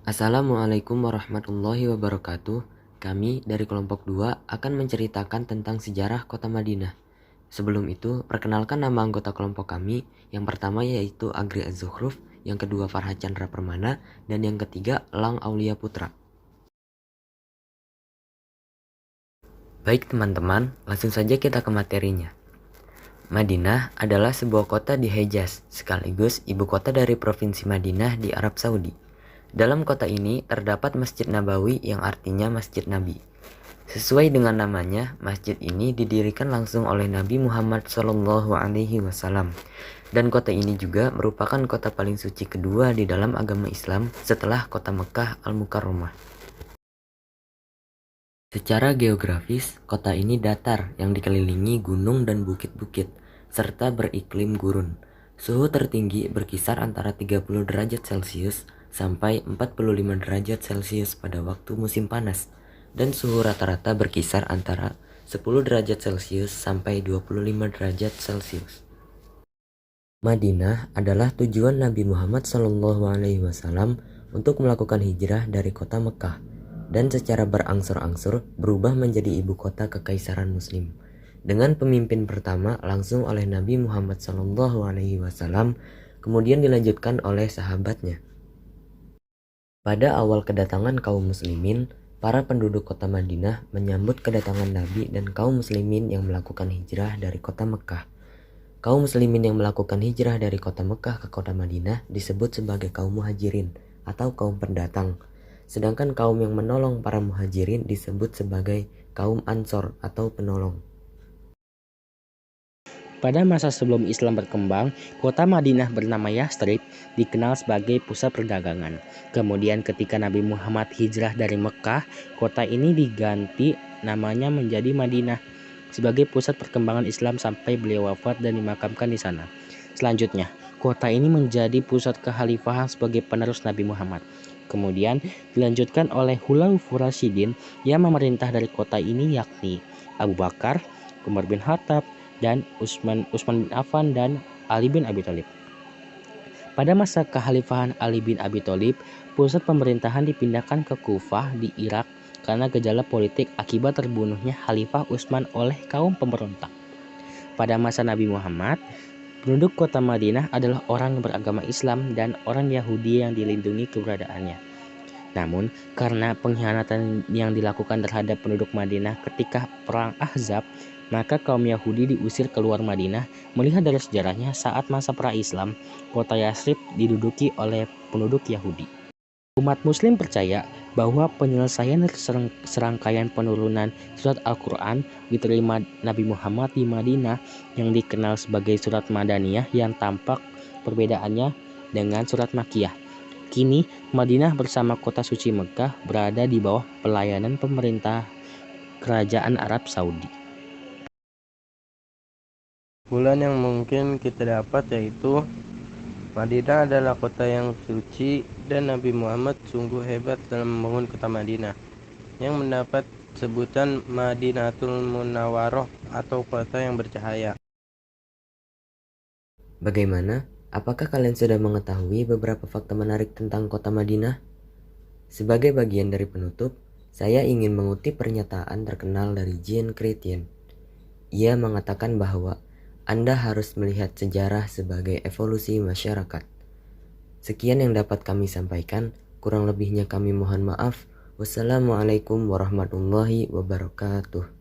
Assalamualaikum warahmatullahi wabarakatuh. Kami dari kelompok 2 akan menceritakan tentang sejarah kota Madinah. Sebelum itu, perkenalkan nama anggota kelompok kami. Yang pertama yaitu Agri Az-Zukhruf, yang kedua Farhad Chandra Permana, dan yang ketiga Lang Aulia Putra. Baik teman-teman, langsung saja kita ke materinya. Madinah adalah sebuah kota di Hejaz, sekaligus ibu kota dari Provinsi Madinah di Arab Saudi. Dalam kota ini terdapat Masjid Nabawi yang artinya Masjid Nabi. Sesuai dengan namanya, masjid ini didirikan langsung oleh Nabi Muhammad SAW. Dan kota ini juga merupakan kota paling suci kedua di dalam agama Islam setelah kota Mekah Al-Mukarramah. Secara geografis, kota ini datar yang dikelilingi gunung dan bukit-bukit, serta beriklim gurun. Suhu tertinggi berkisar antara 30 derajat Celcius sampai 45 derajat Celcius pada waktu musim panas, dan suhu rata-rata berkisar antara 10 derajat Celcius sampai 25 derajat Celcius. Madinah adalah tujuan Nabi Muhammad SAW untuk melakukan hijrah dari kota Mekah, dan secara berangsur-angsur berubah menjadi ibu kota kekaisaran Muslim. Dengan pemimpin pertama langsung oleh Nabi Muhammad SAW, kemudian dilanjutkan oleh sahabatnya. Pada awal kedatangan kaum muslimin, para penduduk kota Madinah menyambut kedatangan Nabi dan kaum muslimin yang melakukan hijrah dari kota Mekah. Kaum muslimin yang melakukan hijrah dari kota Mekah ke kota Madinah disebut sebagai kaum muhajirin atau kaum pendatang. Sedangkan kaum yang menolong para muhajirin disebut sebagai kaum ansor atau penolong. Pada masa sebelum Islam berkembang, kota Madinah bernama Yathrib dikenal sebagai pusat perdagangan. Kemudian ketika Nabi Muhammad hijrah dari Mekah, kota ini diganti namanya menjadi Madinah sebagai pusat perkembangan Islam sampai beliau wafat dan dimakamkan di sana. Selanjutnya, kota ini menjadi pusat kekhalifahan sebagai penerus Nabi Muhammad. Kemudian dilanjutkan oleh Khulafaur Rasyidin yang memerintah dari kota ini, yakni Abu Bakar, Umar bin Khattab, dan Utsman bin Affan dan Ali bin Abi Thalib. Pada masa kekhalifahan Ali bin Abi Thalib, pusat pemerintahan dipindahkan ke Kufah di Irak karena gejala politik akibat terbunuhnya Khalifah Utsman oleh kaum pemberontak. Pada masa Nabi Muhammad, penduduk kota Madinah adalah orang yang beragama Islam dan orang Yahudi yang dilindungi keberadaannya. Namun, karena pengkhianatan yang dilakukan terhadap penduduk Madinah ketika Perang Ahzab, maka kaum Yahudi diusir keluar Madinah. Melihat dari sejarahnya, saat masa pra-Islam, kota Yathrib diduduki oleh penduduk Yahudi. Umat Muslim percaya bahwa penyelesaian dari serangkaian penurunan surat Al-Quran diterima Nabi Muhammad di Madinah yang dikenal sebagai surat Madaniyah yang tampak perbedaannya dengan surat Makkiyah. Kini, Madinah bersama kota suci Mekah berada di bawah pelayanan pemerintah Kerajaan Arab Saudi. Bulan yang mungkin kita dapat yaitu Madinah adalah kota yang suci dan Nabi Muhammad sungguh hebat dalam membangun kota Madinah yang mendapat sebutan Madinatul Munawwaroh atau kota yang bercahaya. Bagaimana? Apakah kalian sudah mengetahui beberapa fakta menarik tentang kota Madinah? Sebagai bagian dari penutup, saya ingin mengutip pernyataan terkenal dari Jean Chrétien. Ia mengatakan bahwa Anda harus melihat sejarah sebagai evolusi masyarakat. Sekian yang dapat kami sampaikan, kurang lebihnya kami mohon maaf. Wassalamualaikum warahmatullahi wabarakatuh.